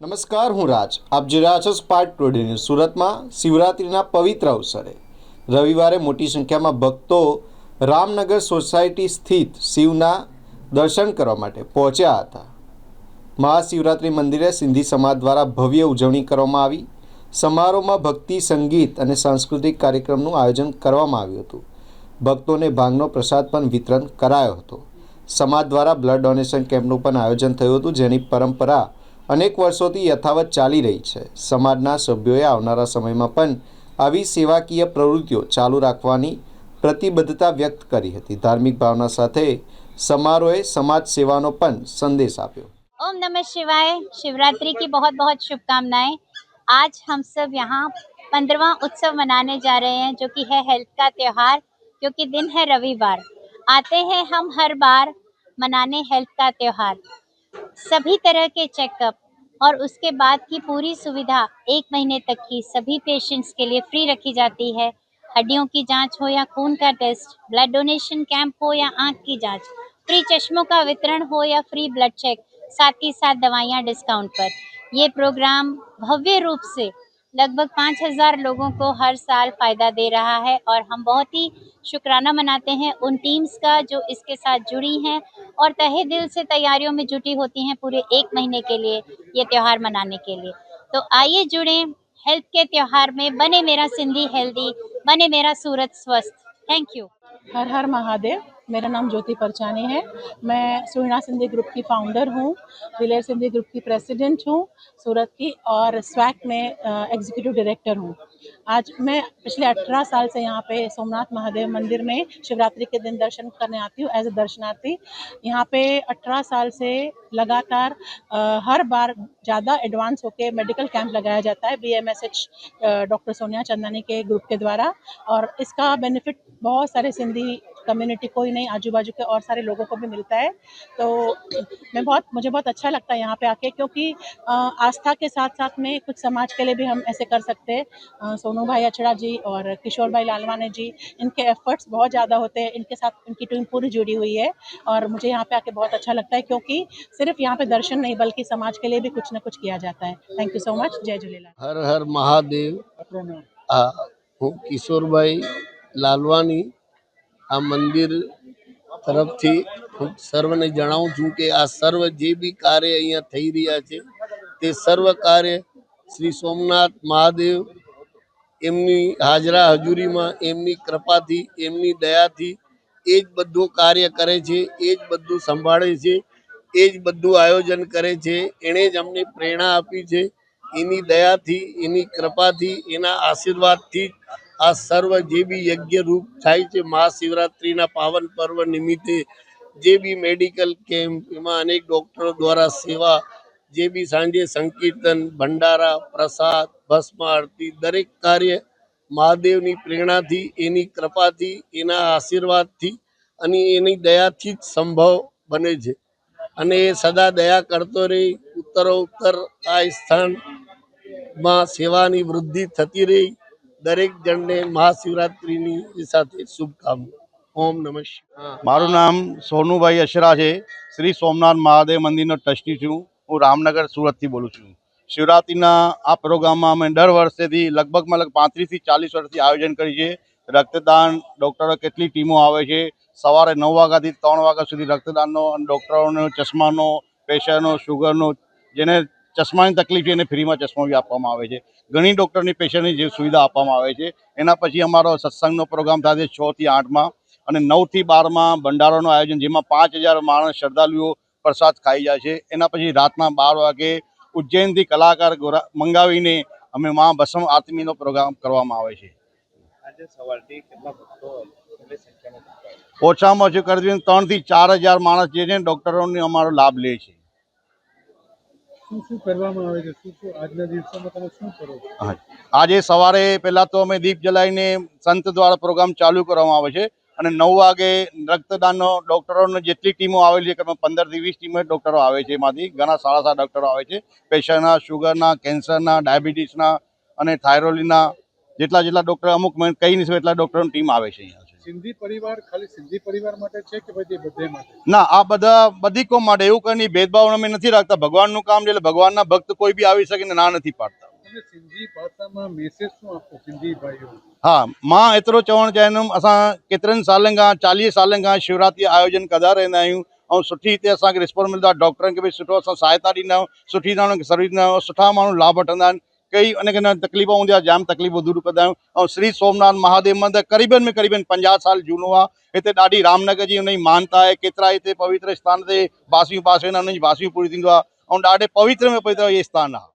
નમસ્કાર, હું રાજ. આપ જોઈ રહ્યા છો સ્પાર્ક ટુડે ન્યૂઝ. સુરતમાં શિવરાત્રિના પવિત્ર અવસરે રવિવારે મોટી સંખ્યામાં ભક્તો રામનગર સોસાયટી સ્થિત શિવના દર્શન કરવા માટે પહોંચ્યા હતા. મહાશિવરાત્રિ મંદિરે સિંધી સમાજ દ્વારા ભવ્ય ઉજવણી કરવામાં આવી. સમારોહમાં ભક્તિ, સંગીત અને સાંસ્કૃતિક કાર્યક્રમનું આયોજન કરવામાં આવ્યું હતું. ભક્તોને ભાંગનો પ્રસાદ પણ વિતરણ કરાયો હતો. સમાજ દ્વારા બ્લડ ડોનેશન કેમ્પનું પણ આયોજન થયું હતું, જેની પરંપરા અનેક વર્ષોથી યથાવત ચાલી રહી છે. સમાજના સભ્યોએ આવનારા સમયમાં પણ આવી સેવાકીય પ્રવૃત્તિઓ ચાલુ રાખવાની પ્રતિબદ્ધતા વ્યક્ત કરી હતી. ધાર્મિક ભાવના સાથે समारोह समाज सेवानो पण संदेश आप्यो। ओम नमः शिवाय। शिवरात्रि की बहुत बहुत शुभकामनाएं। आज हम सब यहाँ 15वां उत्सव मनाने जा रहे हैं, जो कि है हेल्थ का त्योहार, क्योंकि दिन है रविवार। आते हैं हम हर बार मनाने हेल्थ का त्योहार। सभी तरह के चेकअप और उसके बाद की पूरी सुविधा 1 महीने तक की सभी पेशेंट्स के लिए फ्री रखी जाती है। हड्डियों की जांच हो या खून का टेस्ट, ब्लड डोनेशन कैंप हो या आंख की जांच, फ्री चश्मों का वितरण हो या फ्री ब्लड चेक, साथ ही साथ दवाइयाँ डिस्काउंट पर। ये प्रोग्राम भव्य रूप से लगभग 5,000 लोगों को हर साल फ़ायदा दे रहा है, और हम बहुत ही शुक्राना मनाते हैं उन टीम्स का जो इसके साथ जुड़ी हैं और तहे दिल से तैयारियों में जुटी होती हैं पूरे 1 महीने के लिए, ये त्यौहार मनाने के लिए। तो आइए जुड़ें हेल्थ के त्यौहार में। बने मेरा सिंधी हेल्दी, बने मेरा सूरत स्वस्थ। Thank you. हर हर महादेव। मेरा नाम ज्योति परचानी है। मैं सुहिणा सिंधी ग्रुप की फाउंडर हूँ, दिलेर सिंधी ग्रुप की प्रेसिडेंट हूँ सूरत की, और स्वैक में एग्जीक्यूटिव डायरेक्टर हूँ। आज मैं पिछले 18 साल से यहाँ पे सोमनाथ महादेव मंदिर में शिवरात्रि के दिन दर्शन करने आती हूँ एज ए दर्शनार्थी। यहाँ पे 18 साल से लगातार हर बार ज़्यादा एडवांस होके मेडिकल कैंप लगाया जाता है BMSH डॉक्टर सोनिया चंदानी के ग्रुप के द्वारा, और इसका बेनिफिट बहुत सारे सिंधी कम्युनिटी को ही नहीं, आजू बाजू के और सारे लोगों को भी मिलता है। तो मुझे बहुत अच्छा लगता है यहाँ पे आके, क्योंकि आस्था के साथ साथ में कुछ समाज के लिए भी हम ऐसे कर सकते हैं। सोनू भाई अचड़ा जी और किशोर भाई लालवाने जी, इनके एफर्ट्स बहुत ज़्यादा होते हैं, इनके साथ इनकी टीम पूरी जुड़ी हुई है, और मुझे यहाँ पे आके बहुत अच्छा लगता है, क्योंकि सिर्फ यहाँ पे दर्शन नहीं बल्कि समाज के लिए भी कुछ न कुछ किया जाता है। Thank you so much. जय झूलेलाल। हर हर महादेव। हूँ किशोर भाई लालवानी आ मंदिर तरफ थी सर्व ने जणावुं छुं के आ सर्व जे बी कार्य अहींया थई रह्या छे ते सर्व कार्य श्री सोमनाथ महादेव एमनी हाजरा हजूरी में एमनी कृपा थी, एमनी दया थी एज बधुं कार्य करे छे, एज बधुं संभाळे छे, एज बधुं आयोजन करे छे। एणे ज अमने प्रेरणा आपी छे। एनी दया थी, एनी कृपा थी, एना आशीर्वाद थी आ सर्व जे बी यज्ञ रूप थाय छे। महाशिवरात्रि ना पावन पर्व निमित्ते जे बी मेडिकल केम्प एमां अनेक डॉक्टरो द्वारा सेवा, जे बी सांजे संकीर्तन, भंडारा, प्रसाद, भस्म आरती, दरेक कार्य महादेवनी प्रेरणाथी, एनी कृपाथी, एना आशीर्वादथी अने एनी दयाथी ज संभव बने छे। अने सदा दया करतो रही, उत्तरोत्तर आ स्थान में सेवानी वृद्धि थती रही। दरेक जन ने महाशिवरात्रि साथे शुभकामना। ओम नमः शिवाय। मारू नाम सोनूभाई अशरा है। श्री सोमनाथ महादेव मंदिर ट्रस्टी छूँ। हूँ रामनगर सूरत थी बोलूँ छूँ। शिवरात्रि आ प्रोग्राम में अमे दर वर्षे थी लगभग 35 થી 40 वर्षથી आयोजन करी छे। रक्तदान डॉक्टरो केटली टीमो आवे छे। सवारे 9 वाग्याथी 3 वाग्या सुधी रक्तदाननो अने डॉक्टरोनो चश्मानो, प्रेशरनो, शुगरनो, जेने चश्मानी तकलीफ है फ्री में चश्मा भी आपवामां आवे छे। घणी डॉक्टरनी पेशेंटनी जे सुविधा आपवामां आवे छे। एना पछी अमारो सत्संगनो प्रोग्राम थाय छे 6 થી 8 में, અને 9 થી 12 में भंडाराનું आयोजन, જેમાં 5,000 माणस श्रद्धालुओ प्रसाद खाई जाय छे। एना पछी रातना 12 वागे उज्जैनથી कलाकार मंगावीने अमे मां भस्म आरतीनो प्रोग्राम करवामां आवे छे। ओछामां ओछું કરી 3 થી 4,000 माणस जे છે ડોક્ટરોનો અમારો લાભ લે છે। આજે સવારે પહેલા તો અમે દીપ જલાવીને સંત દ્વારા પ્રોગ્રામ ચાલુ કરવામાં આવે છે, અને 9 વાગે રક્તદાનનો ડોક્ટરોને જેટલી ટીમો આવેલી છે, 15 થી 20 ટીમો ડોક્ટરો આવે છે। એમાંથી ઘણા સારા સારા ડોક્ટરો આવે છે। પ્રેશરના, શુગરના, કેન્સરના, ડાયાબિટીસના અને થાઇરોઇડના જેટલા ડોક્ટર અમુક કહી નહીં શકે એટલા ડોક્ટરોની ટીમ આવે છે અહીંયા। સિંધી પરિવાર ખાલી સિંધી પરિવાર માટે છે કે પછી બધે માટે? ના, આ બધી કોમ માટે એવું કંઈ ભેદભાવ અમે નથી રાખતા. ભગવાનનું કામ છે એટલે ભગવાનના ભક્ત કોઈ બી આવી શકે ને ના નથી પાડતા. તમે સિંધી ભાષામાં મેસેજ શું આપો सिंधी भाइयों? हाँ, मां एतिरो चवणु चाहींदुमि, असां केतिरनि सालनि खां 40 सालनि खां शिवरात्रि आयोजन कंदा रहंदा आहियूं ऐं सुठी हिते असांखे रिस्पॉन्स मिलंदो आहे। डॉक्टरनि खे बि सुठो असां सहायता ॾींदा आहियूं, सुठी तरह हुननि खे सर्विस ॾींदा आहियूं, सुठा माण्हू लाभ वठंदा आहिनि। कई अनेक तकलीफ़ हूंदी आहे, जाम तकलीफ़ूं दूर कंदा आहियूं। ऐं श्री सोमनाथ महादेव मंदरु क़रीबन 50 साल झूनो आहे। हिते ॾाढी रामनगर जी हुनजी मानता आहे। केतिरा हिते पवित्र स्थान ते बासियूं पास वेंदा आहिनि, उन्हनि जी बासियूं पूरी थींदो आहे ऐं ॾाढे पवित्र में पवित्र इहे स्थान आहे।